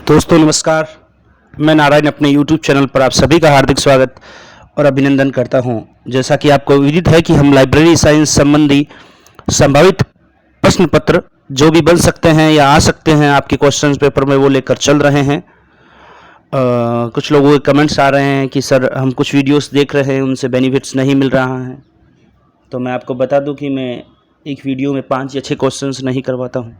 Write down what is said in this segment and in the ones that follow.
दोस्तों नमस्कार। मैं नारायण अपने YouTube चैनल पर आप सभी का हार्दिक स्वागत और अभिनंदन करता हूं। जैसा कि आपको विदित है कि हम लाइब्रेरी साइंस संबंधी संभावित प्रश्न पत्र जो भी बन सकते हैं या आ सकते हैं आपके क्वेश्चन पेपर में, वो लेकर चल रहे हैं। कुछ लोगों के कमेंट्स आ रहे हैं कि सर हम कुछ वीडियोस देख रहे हैं, उनसे बेनिफिट्स नहीं मिल रहा है। तो मैं आपको बता दूं कि मैं एक वीडियो में 5 या 6 क्वेश्चंस नहीं करवाता हूं।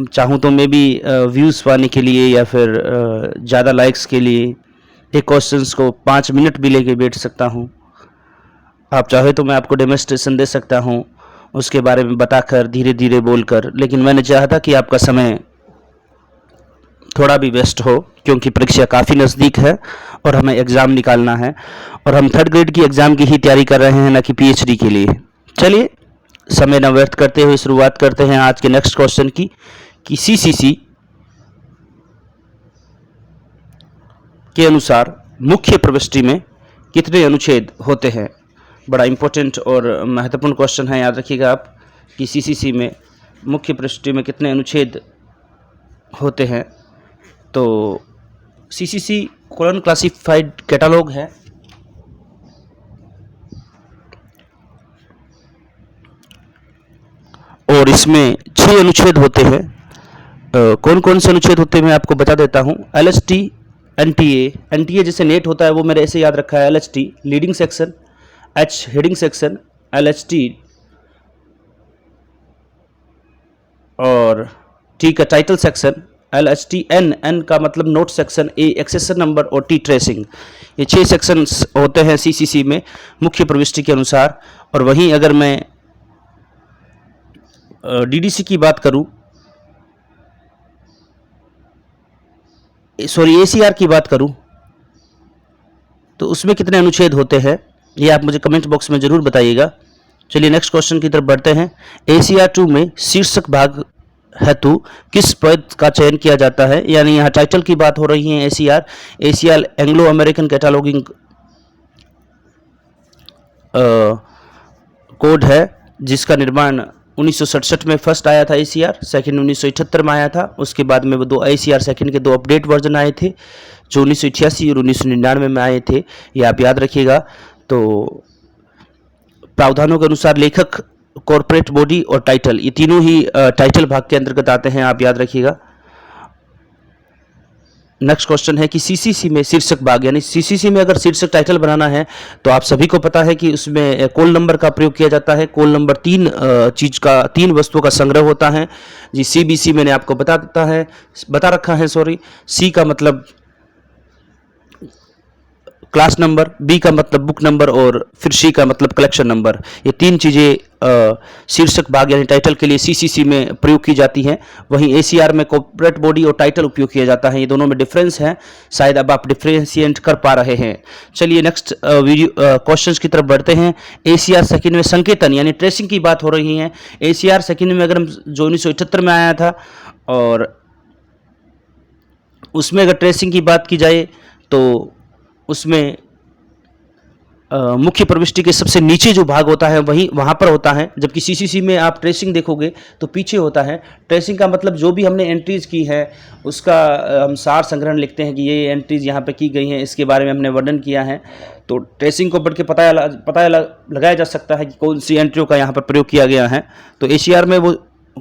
चाहूँ तो मैं भी व्यूज़ पाने के लिए या फिर ज़्यादा लाइक्स के लिए एक क्वेश्चंस को 5 मिनट भी लेके बैठ सकता हूँ। आप चाहे तो मैं आपको डेमोन्स्ट्रेशन दे सकता हूँ उसके बारे में बताकर, धीरे धीरे बोलकर, लेकिन मैंने चाहा था कि आपका समय थोड़ा भी वेस्ट हो, क्योंकि परीक्षा काफ़ी नज़दीक है और हमें एग्ज़ाम निकालना है और हम 3rd ग्रेड की एग्ज़ाम की ही तैयारी कर रहे हैं, न कि PhD के लिए। चलिए समय न व्यर्थ करते हुए शुरुआत करते हैं आज के नेक्स्ट क्वेश्चन की कि CCC के अनुसार मुख्य प्रविष्टि में कितने अनुच्छेद होते हैं। बड़ा इंपॉर्टेंट और महत्वपूर्ण क्वेश्चन है, याद रखिएगा आप कि CCC में मुख्य प्रविष्टि में कितने अनुच्छेद होते हैं। तो CCC कॉलन क्लासिफाइड कैटलॉग है और इसमें 6 अनुच्छेद होते हैं। कौन कौन से अनुच्छेद होते हैं मैं आपको बता देता हूँ। LHT, NTA जैसे नेट होता है वो मैंने ऐसे याद रखा है। LHT leading section, H heading section, LHT और T का टाइटल सेक्शन, LHT N का मतलब note section, A accession number और T ट्रेसिंग। ये 6 सेक्शंस होते हैं CCC में मुख्य प्रविष्टि के अनुसार। और वहीं अगर मैं DDC की बात करूं, ACR की बात करूं, तो उसमें कितने अनुच्छेद होते हैं ये आप मुझे कमेंट बॉक्स में ज़रूर बताइएगा। चलिए नेक्स्ट क्वेश्चन की तरफ बढ़ते हैं। ACR 2 में शीर्षक भाग हेतु किस पद का चयन किया जाता है। यानी यहाँ टाइटल की बात हो रही है। ACR Anglo American cataloguing code है, जिसका निर्माण 1967 में फर्स्ट आया था। ACR सेकंड 1978 में आया था। उसके बाद में वो दो ACR सेकंड के 2 अपडेट वर्जन आए थे जो 1988 और 1999 में आए थे, ये आप याद रखिएगा। तो प्रावधानों के अनुसार लेखक, कॉर्पोरेट बॉडी और टाइटल, ये तीनों ही टाइटल भाग के अंतर्गत आते हैं, आप याद रखिएगा। नेक्स्ट क्वेश्चन है कि CCC में शीर्षक भाग, यानी CCC में अगर शीर्षक टाइटल बनाना है तो आप सभी को पता है कि उसमें कोल नंबर का प्रयोग किया जाता है। कोल नंबर 3 वस्तुओं का संग्रह होता है जी। CBC मैंने आपको बता रखा है। C का मतलब क्लास नंबर, B का मतलब बुक नंबर और फिर C का मतलब कलेक्शन नंबर। ये 3 चीज़ें शीर्षक भाग यानी टाइटल के लिए CCC में प्रयोग की जाती हैं। वहीं ACR में कॉर्पोरेट बॉडी और टाइटल उपयोग किया जाता है। ये दोनों में डिफरेंस है, शायद अब आप डिफ्रेंशिएट कर पा रहे हैं। चलिए नेक्स्ट क्वेश्चंस की तरफ बढ़ते हैं। ACR सेकंड में संकेतन यानी ट्रेसिंग की बात हो रही है। ACR सेकंड में अगर हम जो 1978 में आया था, और उसमें अगर ट्रेसिंग की बात की जाए तो उसमें मुख्य प्रविष्टि के सबसे नीचे जो भाग होता है वहाँ पर होता है, जबकि CCC में आप ट्रेसिंग देखोगे तो पीछे होता है। ट्रेसिंग का मतलब जो भी हमने एंट्रीज की है उसका हम सार संग्रहण लिखते हैं कि ये एंट्रीज यहाँ पे की गई हैं, इसके बारे में हमने वर्णन किया है। तो ट्रेसिंग को पढ़ के पता लगाया जा सकता है कि कौन सी एंट्रियों का यहाँ पर प्रयोग किया गया है। तो ACR में वो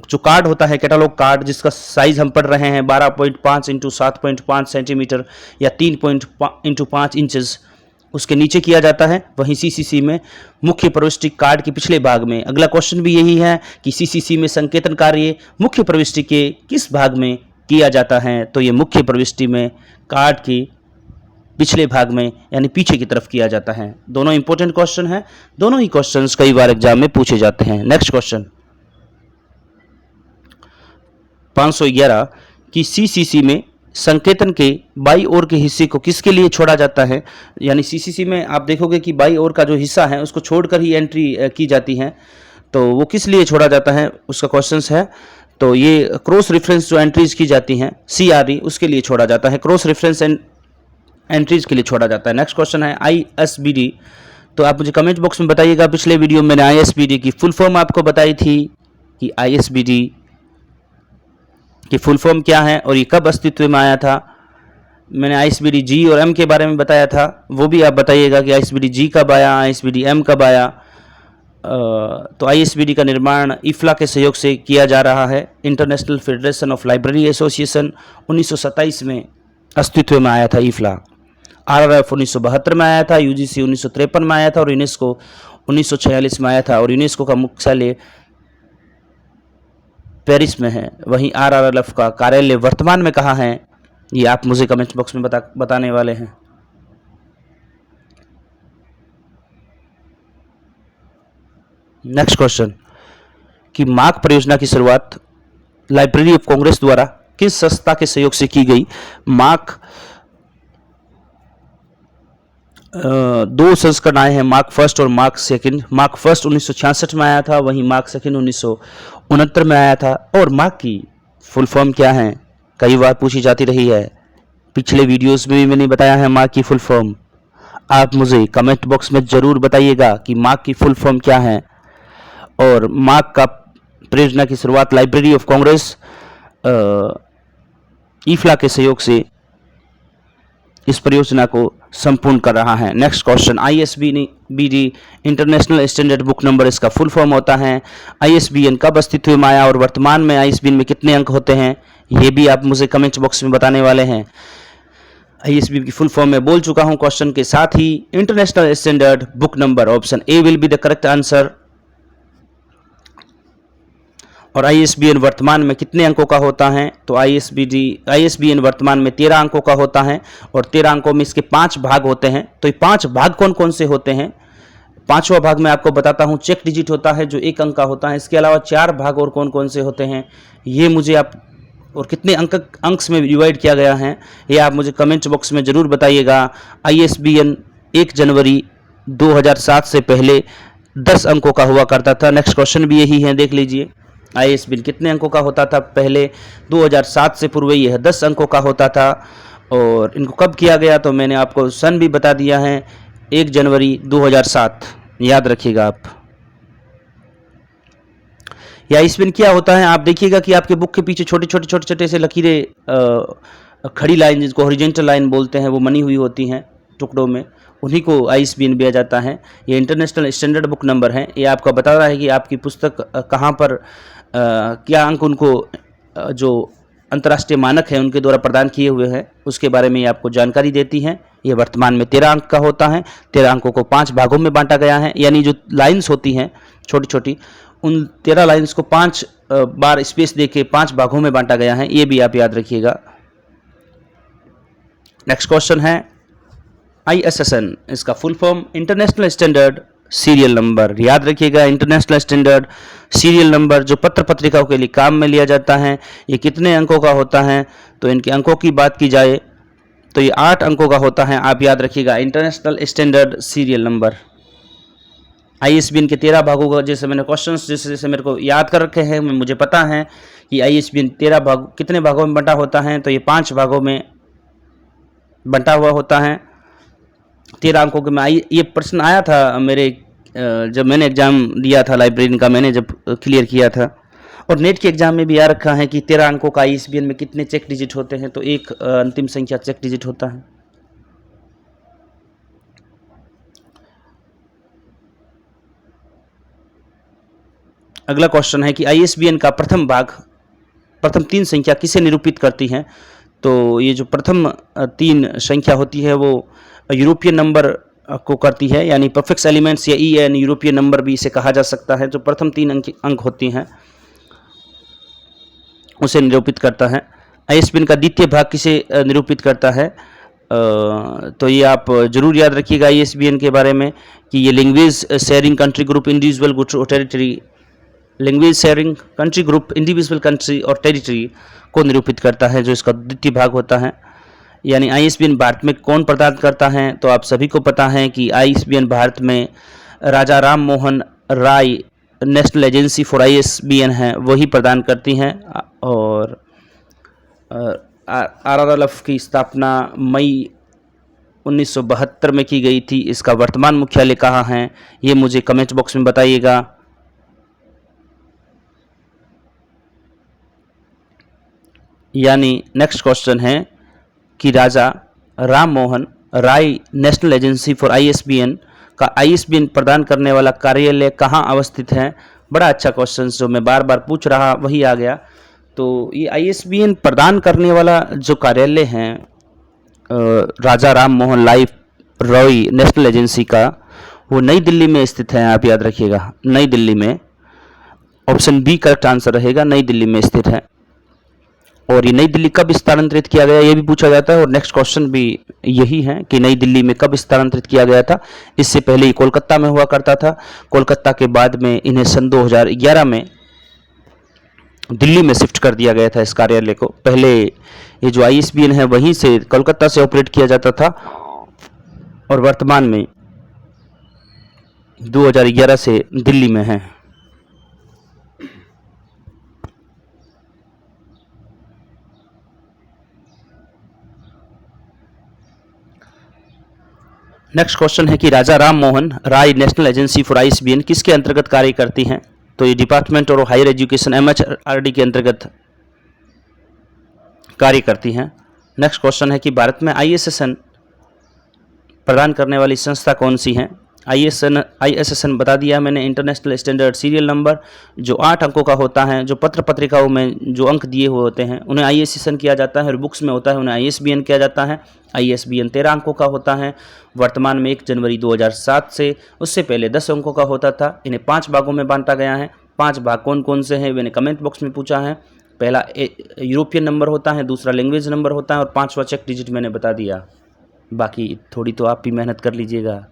जो कार्ड होता है, कैटलॉग कार्ड, जिसका साइज हम पढ़ रहे हैं 12.5 इंटू 7.5 सेंटीमीटर या 3 इंटू 5 इंचेस, उसके नीचे किया जाता है। वहीं CCC में मुख्य प्रविष्टि कार्ड के पिछले भाग में। अगला क्वेश्चन भी यही है कि CCC में संकेतन कार्य मुख्य प्रविष्टि के किस भाग में किया जाता है। तो ये मुख्य प्रविष्टि में कार्ड के पिछले भाग में यानी पीछे की तरफ किया जाता है। दोनों इंपॉर्टेंट क्वेश्चन हैं, दोनों ही क्वेश्चन कई बार एग्जाम में पूछे जाते हैं। नेक्स्ट क्वेश्चन 511 कि CCC में संकेतन के बाई ओर के हिस्से को किसके लिए छोड़ा जाता है। यानी CCC में आप देखोगे कि बाई ओर का जो हिस्सा है उसको छोड़कर ही एंट्री की जाती है, तो वो किस लिए छोड़ा जाता है उसका क्वेश्चन है। तो ये क्रॉस रेफरेंस जो एंट्रीज की जाती हैं CRE, उसके लिए छोड़ा जाता है, क्रॉस रेफरेंस एंट्रीज के लिए छोड़ा जाता है। नेक्स्ट क्वेश्चन है ISBD। तो आप मुझे कमेंट बॉक्स में बताइएगा, पिछले वीडियो में मैंने ISBD की फुल फॉर्म आपको बताई थी कि ISBD कि फुल फॉर्म क्या है और ये कब अस्तित्व में आया था। मैंने आईएसबीडी जी और एम के बारे में बताया था, वो भी आप बताइएगा कि आईएसबीडी जी कब आया, आईएसबीडी एम कब आया। तो आईएसबीडी का निर्माण इफ्ला के सहयोग से किया जा रहा है। International federation of library association 1927 में अस्तित्व में आया था इफ्ला। आरआरएफ 1972 में आया था, यूजीसी 1953 में आया था और यूनेस्को 1946 में आया था। और यूनेस्को का मुख्यालय पेरिस में है। वहीं आरआरएफ का कार्यालय वर्तमान में कहाँ है, ये आप मुझे कमेंट बॉक्स में बताने वाले हैं। नेक्स्ट क्वेश्चन कि मार्क परियोजना की शुरुआत लाइब्रेरी ऑफ कांग्रेस द्वारा किस संस्था के सहयोग से की गई। मार्क दो संस्करण आए हैं, मार्क फर्स्ट और मार्क सेकंड। मार्क फर्स्ट 1966 में आया था, वहीं मार्क सेकंड 1969 में आया था। और मार्क की फुल फॉर्म क्या है, कई बार पूछी जाती रही है, पिछले वीडियोस में भी मैंने बताया है मार्क की फुल फॉर्म। आप मुझे कमेंट बॉक्स में ज़रूर बताइएगा कि मार्क की फुल फॉर्म क्या है। और मार्क का परियोजना की शुरुआत लाइब्रेरी ऑफ कांग्रेस इफ्ला के सहयोग से इस परियोजना को संपूर्ण कर रहा है। Next question, ISBD international standard book number, इसका फुल फॉर्म होता है। आईएसबीएन कब अस्तित्व में आया और वर्तमान में आईएसबीएन में कितने अंक होते हैं, ये भी आप मुझे कमेंट बॉक्स में बताने वाले हैं। आईएसबीएन की फुल फॉर्म में बोल चुका हूं क्वेश्चन के साथ ही। International standard book number, option A will be the correct answer. और आईएसबीएन वर्तमान में कितने अंकों का होता है, तो आईएसबीएन वर्तमान में 13 अंकों का होता है और 13 अंकों में इसके 5 भाग होते हैं। तो ये 5 भाग कौन कौन से होते हैं, 5वां भाग मैं आपको बताता हूँ। चेक डिजिट होता है जो 1 अंक का होता है। इसके अलावा 4 भाग और कौन कौन से होते हैं, ये मुझे आप, और कितने अंक्स में डिवाइड किया गया है, ये आप मुझे कमेंट बॉक्स में ज़रूर बताइएगा। आईएसबीएन 1 जनवरी 2007 से पहले 10 अंकों का हुआ करता था। नेक्स्ट क्वेश्चन भी यही है, देख लीजिए। आईएसबीएन कितने अंकों का होता था पहले, 2007 से पूर्व यह 10 अंकों का होता था। और इनको कब किया गया, तो मैंने आपको सन भी बता दिया है, 1 जनवरी 2007, याद रखिएगा आप। या आईएसबीएन क्या होता है, आप देखिएगा कि आपके बुक के पीछे छोटे छोटे से लकीरें, खड़ी लाइन जिसको हॉरिजॉन्टल लाइन बोलते हैं, वो बनी हुई होती हैं टुकड़ों में, उन्हीं को आईएसबीएन दिया जाता है। ये इंटरनेशनल स्टैंडर्ड बुक नंबर है। ये आपको बता रहा है कि आपकी पुस्तक कहाँ पर क्या अंक उनको जो अंतर्राष्ट्रीय मानक है उनके द्वारा प्रदान किए हुए हैं, उसके बारे में ये आपको जानकारी देती हैं। ये वर्तमान में 13 अंक का होता है। 13 अंकों को 5 भागों में बांटा गया है, यानी जो लाइन्स होती हैं छोटी छोटी, उन 13 लाइन्स को 5 बार स्पेस देके 5 भागों में बांटा गया है, ये भी आप याद रखिएगा। नेक्स्ट क्वेश्चन है आईएसएसएन, इसका full form international standard serial number. याद रखिएगा, इंटरनेशनल स्टैंडर्ड सीरियल नंबर जो पत्र पत्रिकाओं के लिए काम में लिया जाता है, ये कितने अंकों का होता है, तो इनके अंकों की बात की जाए तो ये 8 अंकों का होता है। आप याद रखिएगा, international standard serial number. ISBN के 13 भागों का, जैसे मैंने क्वेश्चंस जैसे मेरे को याद कर रखे हैं, मुझे पता है कि आईएसबीएन 13 भाग कितने भागों में बंटा होता है, तो ये 5 भागों में बंटा हुआ होता है। 13 अंकों के में ये प्रश्न आया था मेरे जब मैंने एग्ज़ाम दिया था लाइब्रेरियन का, मैंने जब क्लियर किया था। और नेट के एग्ज़ाम में भी आ रखा है कि 13 अंकों का आईएसबीएन में कितने चेक डिजिट होते हैं, तो एक अंतिम संख्या चेक डिजिट होता है। अगला क्वेश्चन है कि आईएसबीएन का प्रथम 3 संख्या किसे निरूपित करती है, तो ये जो प्रथम 3 संख्या होती है वो यूरोपियन नंबर को करती है, यानी प्रीफिक्स एलिमेंट्स या ईएन यूरोपियन नंबर भी इसे कहा जा सकता है। जो प्रथम 3 अंक होती हैं उसे निरूपित करता है। आईएसबीएन का द्वितीय भाग किसे निरूपित करता है, तो ये आप जरूर याद रखिएगा आईएसबीएन के बारे में कि ये language sharing country group individual good और territory, language sharing country group individual country और टेरिटरी को निरूपित करता है, जो इसका द्वितीय भाग होता है। यानी आईएसबीएन भारत में कौन प्रदान करता है, तो आप सभी को पता है कि आईएसबीएन भारत में राजा Ram Mohan Roy national agency for ISBN है, वही प्रदान करती हैं। और आरआरएफ की स्थापना मई 1972 में की गई थी। इसका वर्तमान मुख्यालय कहाँ है, ये मुझे कमेंट बॉक्स में बताइएगा। यानी नेक्स्ट क्वेश्चन है कि राजा Ram Mohan Roy national agency for ISBN का आईएसबीएन प्रदान करने वाला कार्यालय कहाँ अवस्थित है। बड़ा अच्छा क्वेश्चन जो मैं बार बार पूछ रहा वही आ गया। तो ये आईएसबीएन प्रदान करने वाला जो कार्यालय है राजा राम मोहन रॉय नेशनल एजेंसी का, वो नई दिल्ली में स्थित है। आप याद रखिएगा, नई दिल्ली में। ऑप्शन बी करेक्ट आंसर रहेगा, नई दिल्ली में स्थित है। और ये नई दिल्ली कब स्थानांतरित किया गया ये भी पूछा जाता है, और नेक्स्ट क्वेश्चन भी यही है कि नई दिल्ली में कब स्थानांतरित किया गया था। इससे पहले ये कोलकाता में हुआ करता था। कोलकाता के बाद में इन्हें सन 2011 में दिल्ली में शिफ्ट कर दिया गया था इस कार्यालय को। पहले ये जो आईएसबीएन है वहीं से कोलकाता से ऑपरेट किया जाता था, और वर्तमान में 2011 से दिल्ली में है। नेक्स्ट क्वेश्चन है कि राजा Ram Mohan Roy national agency for ISBN किसके अंतर्गत कार्य करती हैं। तो ये डिपार्टमेंट और हायर एजुकेशन MHRD के अंतर्गत कार्य करती हैं। नेक्स्ट क्वेश्चन है कि भारत में ISSN प्रदान करने वाली संस्था कौन सी है। ISSN बता दिया मैंने, इंटरनेशनल स्टैंडर्ड सीरियल नंबर, जो 8 अंकों का होता है। जो पत्र पत्रिकाओं में जो अंक दिए हुए होते हैं उन्हें ISSN किया जाता है, और बुक्स में होता है उन्हें ISBN किया जाता है। ISBN 13 अंकों का होता है। वर्तमान में 1 जनवरी 2007 से, उससे पहले 10 अंकों का होता था। इन्हें 5 भागों में बांटा गया है। 5 भाग कौन कौन से हैं मैंने कमेंट बॉक्स में पूछा है। पहला यूरोपियन नंबर होता है, दूसरा लैंग्वेज नंबर होता है, और 5वां चेक डिजिट मैंने बता दिया। बाकी थोड़ी तो आप भी मेहनत कर लीजिएगा,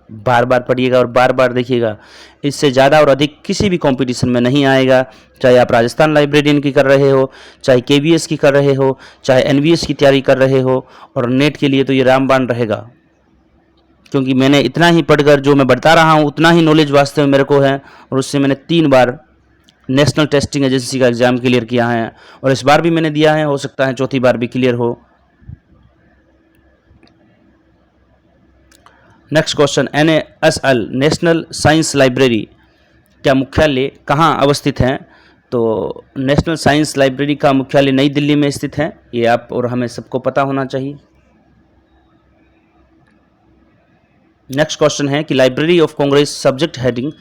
बार बार पढ़िएगा और बार बार देखिएगा। इससे ज़्यादा और अधिक किसी भी कंपटीशन में नहीं आएगा। चाहे आप राजस्थान लाइब्रेरियन की कर रहे हो, चाहे KVS की कर रहे हो, चाहे NVS की तैयारी कर रहे हो, और नेट के लिए तो ये रामबाण रहेगा। क्योंकि मैंने इतना ही पढ़कर जो मैं बता रहा हूँ उतना ही नॉलेज वास्तव में मेरे को है, और उससे मैंने 3 बार नेशनल टेस्टिंग एजेंसी का एग्ज़ाम क्लियर किया है, और इस बार भी मैंने दिया है। हो सकता है चौथी बार भी क्लियर हो। Next question, NASL national science library का मुख्यालय कहाँ अवस्थित है। तो नेशनल साइंस लाइब्रेरी का मुख्यालय नई दिल्ली में स्थित है। ये आप और हमें सबको पता होना चाहिए। नेक्स्ट क्वेश्चन है कि library of Congress subject heading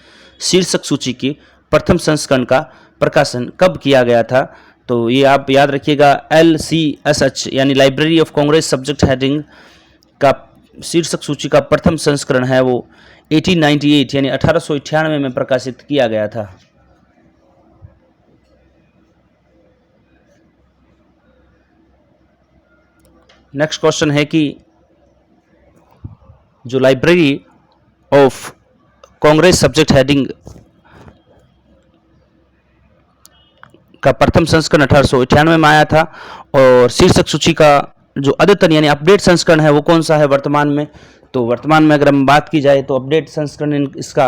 शीर्षक सूची की प्रथम संस्करण का प्रकाशन कब किया गया था। तो ये आप याद रखिएगा, LCSH यानी library of Congress subject heading का शीर्षक सूची का प्रथम संस्करण है वो 1898 यानी 1898 में प्रकाशित किया गया था। नेक्स्ट क्वेश्चन है कि जो library of Congress subject heading का प्रथम संस्करण 1898 में आया था, और शीर्षक सूची का जो अद्यतन यानी अपडेट संस्करण है वो कौन सा है वर्तमान में। तो वर्तमान में अगर हम बात की जाए तो अपडेट संस्करण इसका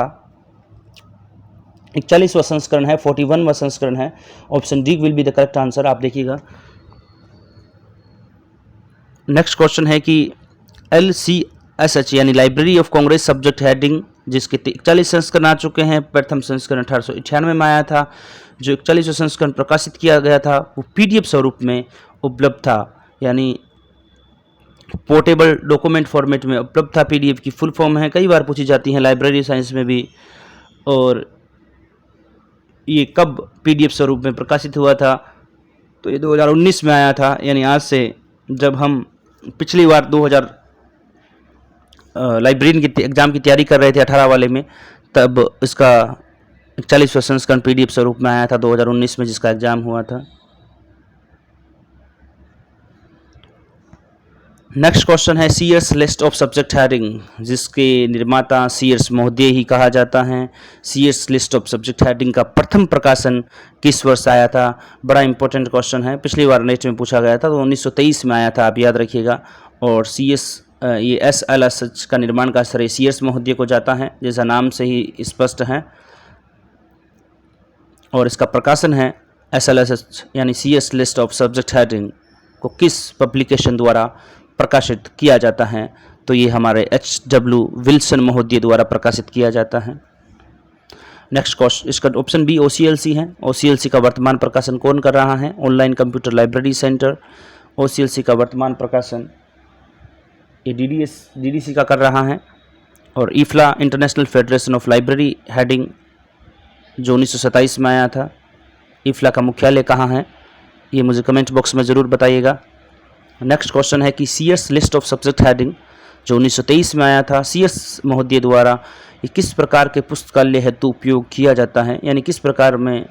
41वां संस्करण है, 41वां संस्करण है। Option D will be the correct answer, आप देखिएगा। नेक्स्ट क्वेश्चन है कि LCSH यानी library of Congress subject heading जिसके 41 संस्करण आ चुके हैं, प्रथम संस्करण 1898 में आया था। जो 41वां संस्करण प्रकाशित किया गया था वो PDF स्वरूप में उपलब्ध था, यानी पोर्टेबल डॉक्यूमेंट फॉर्मेट में उपलब्ध था। PDF की फुल फॉर्म है, कई बार पूछी जाती है लाइब्रेरी साइंस में भी। और ये कब PDF स्वरूप में प्रकाशित हुआ था, तो ये 2019 में आया था। यानी आज से जब हम पिछली बार 2000 लाइब्रेरियन की एग्ज़ाम की तैयारी कर रहे थे 18 वाले में, तब इसका 41वां संस्करण PDF स्वरूप में आया था 2019 में, जिसका एग्ज़ाम हुआ था। नेक्स्ट क्वेश्चन है Sears list of subject heading, जिसके निर्माता सीयर्स महोदय ही कहा जाता है। Sears list of subject heading का प्रथम प्रकाशन किस वर्ष आया था। बड़ा इंपॉर्टेंट क्वेश्चन है, पिछली बार नेक्स्ट में पूछा गया था, तो 1923 में आया था, आप याद रखिएगा। और ये SLSH का निर्माण का श्रेय सीयर्स महोदय को जाता है, जैसा नाम से ही स्पष्ट है। और इसका प्रकाशन है SLSH यानी Sears list of subject heading को किस पब्लिकेशन द्वारा प्रकाशित किया जाता है। तो ये हमारे HW विल्सन महोदय द्वारा प्रकाशित किया जाता है। नेक्स्ट क्वेश्चन, इसका ऑप्शन बी OCLC है। OCLC का वर्तमान प्रकाशन कौन कर रहा है? Online computer library centre. OCLC का वर्तमान प्रकाशन ये DDC का कर रहा है। और IFLA international federation of library heading जो 1927 में आया था, IFLA का मुख्यालय कहाँ है? ये मुझे कमेंट बॉक्स में ज़रूर बताइएगा। नेक्स्ट क्वेश्चन है कि CS list of subject heading जो 1923 में आया था, CS महोदय द्वारा ये किस प्रकार के पुस्तकालय हेतु उपयोग किया जाता है, यानी किस प्रकार में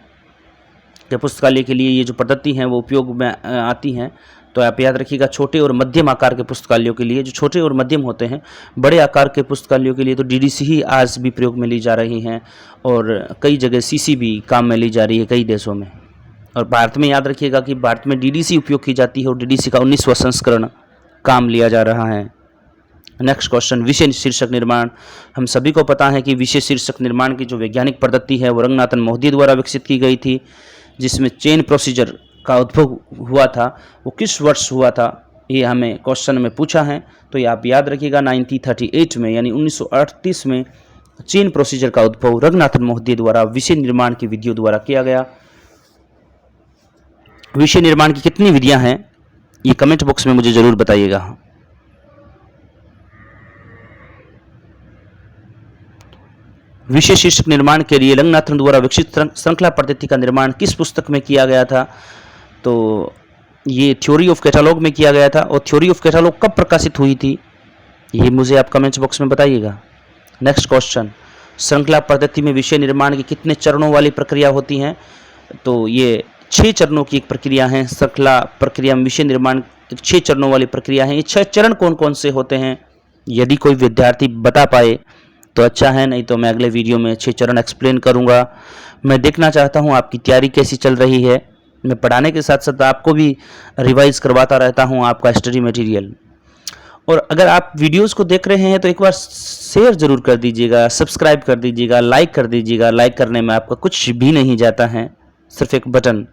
के पुस्तकालय के लिए ये जो पद्धति हैं वो उपयोग में आती हैं। तो आप याद रखिएगा, छोटे और मध्यम आकार के पुस्तकालयों के लिए, जो छोटे और मध्यम होते हैं, बड़े आकार के पुस्तकालयों के लिए तो DDC ही आज भी प्रयोग में ली जा रही हैं और कई जगह CC भी काम में ली जा रही है कई देशों में। और भारत में याद रखिएगा कि भारत में DDC उपयोग की जाती है और DDC का 19वां संस्करण काम लिया जा रहा है। नेक्स्ट क्वेश्चन, विषय शीर्षक निर्माण। हम सभी को पता है कि विषय शीर्षक निर्माण की जो वैज्ञानिक पद्धति है वो रंगनाथन महोदय द्वारा विकसित की गई थी, जिसमें चेन प्रोसीजर का उद्भव हुआ था। वो किस वर्ष हुआ था, ये हमें क्वेश्चन में पूछा है। तो ये आप याद रखिएगा 1938 में, यानी 1938 में चेन प्रोसीजर का उद्भव रंगनाथन महोदय द्वारा विषय निर्माण की विधियों द्वारा किया गया। विषय निर्माण की कितनी विधियां हैं ये कमेंट बॉक्स में मुझे जरूर बताइएगा। विषय शीर्षक निर्माण के लिए रंगनाथन द्वारा विकसित श्रृंखला पद्धति का निर्माण किस पुस्तक में किया गया था? तो ये थ्योरी ऑफ कैटालॉग में किया गया था। और थ्योरी ऑफ कैटालॉग कब प्रकाशित हुई थी ये मुझे आप कमेंट्स बॉक्स में बताइएगा। नेक्स्ट क्वेश्चन, श्रृंखला पद्धति में विषय निर्माण की कितने चरणों वाली प्रक्रिया होती हैं? तो ये 6 चरणों की एक प्रक्रिया है। श्रृंखला प्रक्रिया में विषय निर्माण 6 चरणों वाली प्रक्रिया है। ये 6 चरण कौन कौन से होते हैं? यदि कोई विद्यार्थी बता पाए तो अच्छा है, नहीं तो मैं अगले वीडियो में 6 चरण एक्सप्लेन करूंगा। मैं देखना चाहता हूं आपकी तैयारी कैसी चल रही है। मैं पढ़ाने के साथ साथ आपको भी रिवाइज करवाता रहता हूं आपका स्टडी मटेरियल। और अगर आप वीडियोस को देख रहे हैं तो एक बार शेयर जरूर कर दीजिएगा, सब्सक्राइब कर दीजिएगा, लाइक कर दीजिएगा। लाइक करने में आपका कुछ भी नहीं जाता है, सिर्फ एक बटन,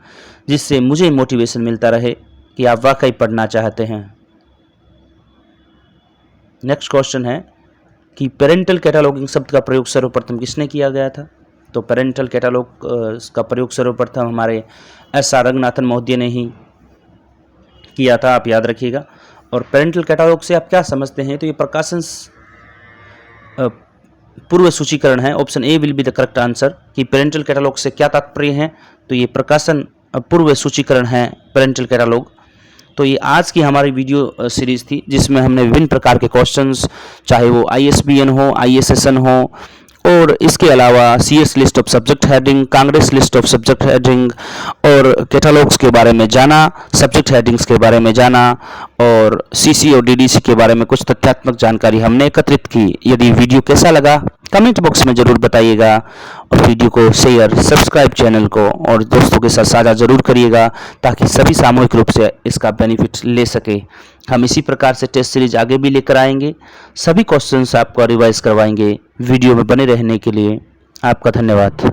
जिससे मुझे मोटिवेशन मिलता रहे कि आप वाकई पढ़ना चाहते हैं। नेक्स्ट क्वेश्चन है कि पेरेंटल कैटालॉगिंग शब्द का प्रयोग सर्वप्रथम किसने किया गया था? तो पेरेंटल कैटालॉग का प्रयोग सर्वप्रथम हमारे SR रंगनाथन महोदय ने ही किया था, आप याद रखिएगा। और पेरेंटल कैटालॉग से आप क्या समझते हैं? तो ये प्रकाशन पूर्व सूचीकरण है। Option A will be the correct answer कि पेरेंटल कैटालॉग से क्या तात्पर्य है। तो ये प्रकाशन पूर्व सूचीकरण है पेरेंटल कैटालॉग। तो ये आज की हमारी वीडियो सीरीज थी जिसमें हमने विभिन्न प्रकार के क्वेश्चंस, चाहे वो ISBN हो, ISSN हो, और इसके अलावा CS list of subject heading, Congress list of subject heading और कैटलॉग्स के बारे में जाना, सब्जेक्ट हेडिंग्स के बारे में जाना और CC और DDC के बारे में कुछ तथ्यात्मक जानकारी हमने एकत्रित की। यदि वीडियो कैसा लगा कमेंट बॉक्स में ज़रूर बताइएगा और वीडियो को शेयर, सब्सक्राइब चैनल को और दोस्तों के साथ साझा ज़रूर करिएगा ताकि सभी सामूहिक रूप से इसका बेनिफिट ले सके। हम इसी प्रकार से टेस्ट सीरीज आगे भी लेकर आएंगे, सभी क्वेश्चंस आपको रिवाइज करवाएंगे। वीडियो में बने रहने के लिए आपका धन्यवाद।